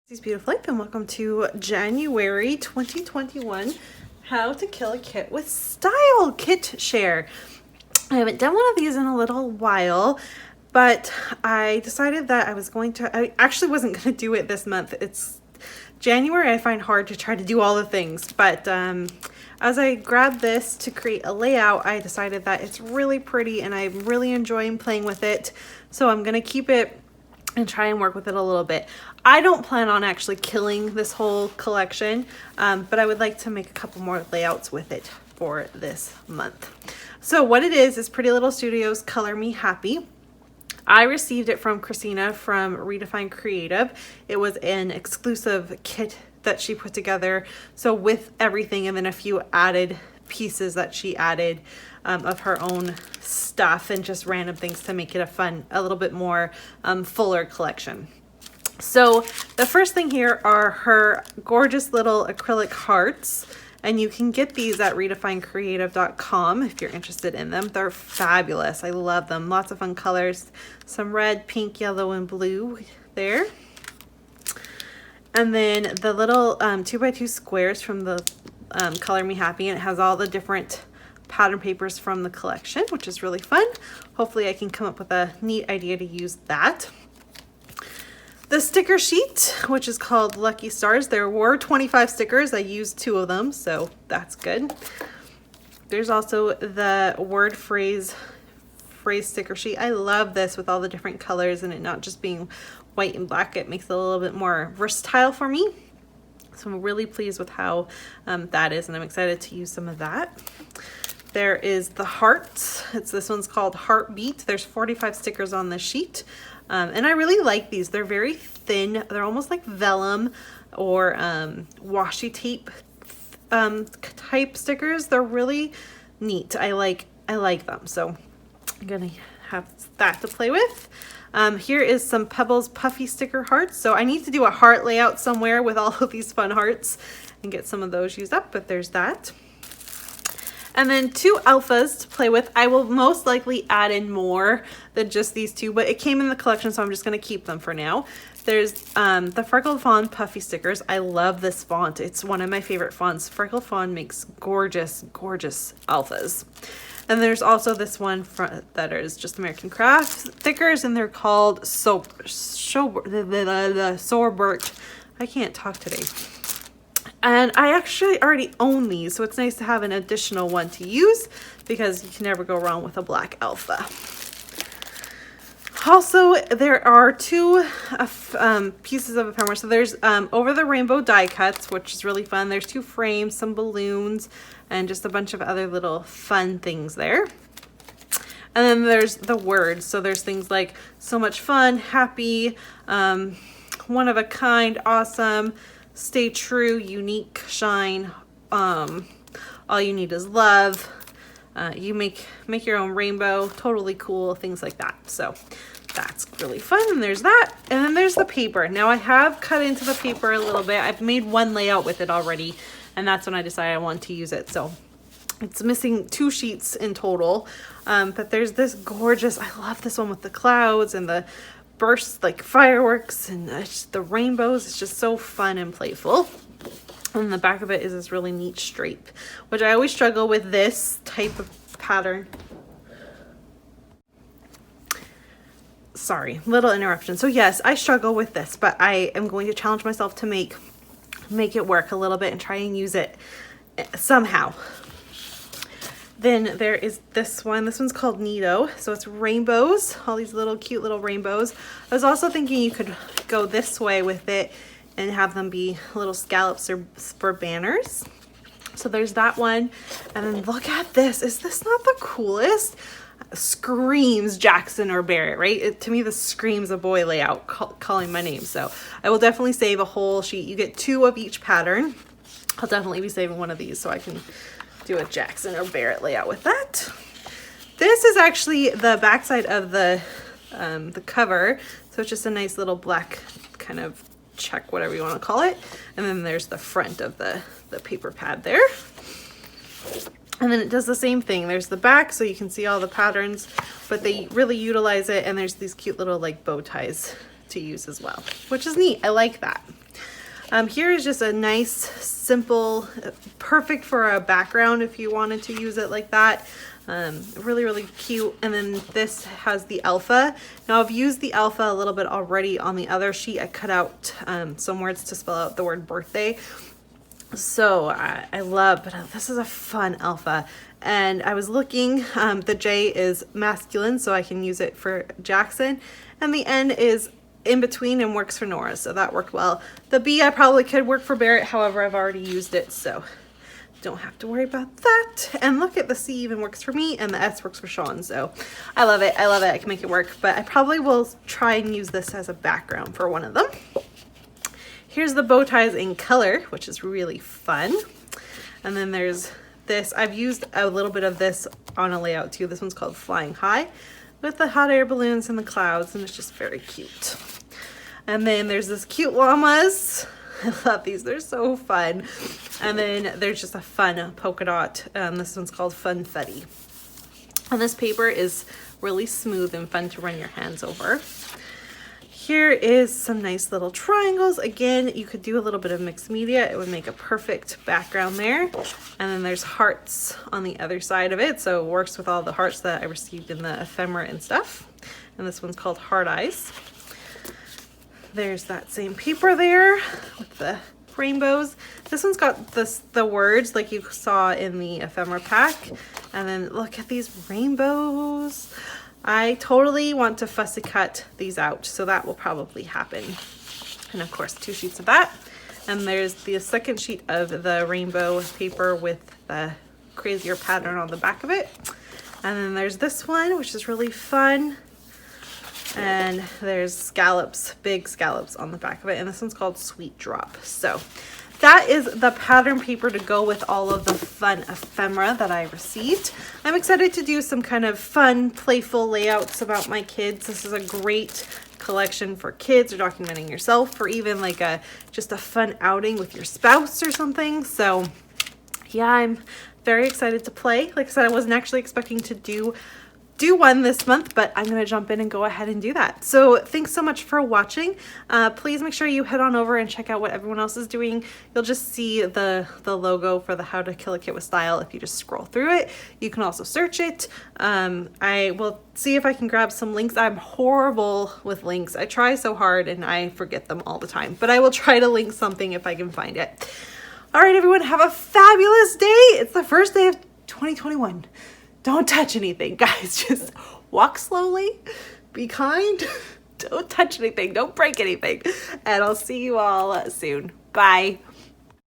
These beautiful life and welcome to January 2021 How to Kill a Kit with Style kit share. I haven't done one of these in a little while, but I decided that I actually wasn't going to do it this month. It's January. I find hard to try to do all the things, but as I grabbed this to create a layout, I decided that it's really pretty and I'm really enjoying playing with it. So I'm going to keep it and try and work with it a little bit. I don't plan on actually killing this whole collection, but I would like to make a couple more layouts with it for this month. So what it is Pretty Little Studios Color Me Happy. I received it from Christina from Redefine Creative. It was an exclusive kit that she put together. So with everything and then a few added pieces that she added of her own stuff and just random things to make it a little bit more fuller collection. So the first thing here are her gorgeous little acrylic hearts, and you can get these at redefinecreative.com if you're interested in them. They're fabulous. I love them. Lots of fun colors. Some red, pink, yellow, and blue there. And then the little 2x2 squares from the Color Me Happy, and it has all the different pattern papers from the collection, which is really fun. Hopefully I can come up with a neat idea to use that. The sticker sheet, which is called Lucky Stars. There were 25 stickers. I used 2 of them, so that's good. There's also the word phrase sticker sheet. I love this with all the different colors and it not just being white and black. It makes it a little bit more versatile for me. So I'm really pleased with how that is, and I'm excited to use some of that. There is the hearts. This one's called Heartbeat. There's 45 stickers on the sheet. And I really like these. They're very thin. They're almost like vellum or washi tape type stickers. They're really neat. I like them. So I'm gonna have that to play with. Here is some Pebbles Puffy sticker hearts. So I need to do a heart layout somewhere with all of these fun hearts and get some of those used up, but there's that. And then 2 alphas to play with. I will most likely add in more than just these 2, but it came in the collection, so I'm just going to keep them for now. There's the Freckled Fawn Puffy stickers. I love this font. It's one of my favorite fonts. Freckled Fawn makes gorgeous, gorgeous alphas. And there's also this one that is just American Craft stickers, and they're called Sorbert. I can't talk today. And I actually already own these, so it's nice to have an additional one to use because you can never go wrong with a black alpha. Also, there are 2 pieces of ephemera. So there's Over the Rainbow die cuts, which is really fun. There's 2 frames, some balloons, and just a bunch of other little fun things there. And then there's the words. So there's things like so much fun, happy, one of a kind, awesome, stay true, unique, shine, all you need is love, you make your own rainbow, totally cool, things like that. So that's really fun. And there's that. And then there's the paper. Now I have cut into the paper a little bit. I've made one layout with it already, and that's when I decided I want to use it. So it's missing 2 sheets in total, but there's this gorgeous, I love this one with the clouds and the bursts like fireworks and the rainbows. It's just so fun and playful. And the back of it is this really neat stripe, which I always struggle with this type of pattern. Sorry, little interruption. So yes, I struggle with this, but I am going to challenge myself to make it work a little bit and try and use it somehow. Then there is this one. This one's called Neato. So it's rainbows, all these little cute little rainbows. I was also thinking you could go this way with it and have them be little scallops or for banners. So there's that one. And then look at this. Is this not the coolest? Screams Jackson or Barrett, right? To me, this screams a boy layout calling my name. So I will definitely save a whole sheet. You get 2 of each pattern. I'll definitely be saving one of these so I can do a Jackson or Barrett layout with that. This is actually the backside of the cover. So it's just a nice little black kind of check, whatever you want to call it. And then there's the front of the paper pad there. And then it does the same thing. There's the back so you can see all the patterns, but they really utilize it. And there's these cute little like bow ties to use as well, which is neat. I like that. Here is just a nice, simple, perfect for a background if you wanted to use it like that. Really, really cute. And then this has the alpha. Now I've used the alpha a little bit already on the other sheet. I cut out some words to spell out the word birthday. So I love, but this is a fun alpha. And I was looking, the J is masculine, so I can use it for Jackson. And the N is in between and works for Nora, so that worked well. The B I probably could work for Barrett, however, I've already used it, so don't have to worry about that. And look at the C even works for me, and the S works for Sean, so I love it. I love it. I can make it work, but I probably will try and use this as a background for one of them. Here's the bow ties in color, which is really fun. And then there's this. I've used a little bit of this on a layout too. This one's called Flying High, with the hot air balloons and the clouds, and it's just very cute. And then there's this cute llamas. I love these, they're so fun. And then there's just a fun polka dot. This one's called Funfetti. And this paper is really smooth and fun to run your hands over. Here is some nice little triangles. Again, you could do a little bit of mixed media. It would make a perfect background there. And then there's hearts on the other side of it. So it works with all the hearts that I received in the ephemera and stuff. And this one's called Heart Eyes. There's that same paper there with the rainbows. This one's got the words like you saw in the ephemera pack. And then look at these rainbows. I totally want to fussy cut these out, so that will probably happen. And of course, 2 sheets of that. And there's the second sheet of the rainbow paper with the crazier pattern on the back of it. And then there's this one, which is really fun. And there's scallops, big scallops on the back of it. And this one's called Sweet Drop. So that is the pattern paper to go with all of the fun ephemera that I received. I'm excited to do some kind of fun, playful layouts about my kids. This is a great collection for kids or documenting yourself, or even like just a fun outing with your spouse or something. So yeah, I'm very excited to play. Like I said, I wasn't actually expecting to do one this month, but I'm going to jump in and go ahead and do that. So thanks so much for watching. Please make sure you head on over and check out what everyone else is doing. You'll just see the logo for the How to Kill a Kit with Style if you just scroll through it. You can also search it. I will see if I can grab some links. I'm horrible with links. I try so hard and I forget them all the time, but I will try to link something if I can find it. All right, everyone, have a fabulous day. It's the first day of 2021. Don't touch anything, guys. Just walk slowly, be kind, don't touch anything, don't break anything. And I'll see you all soon. Bye.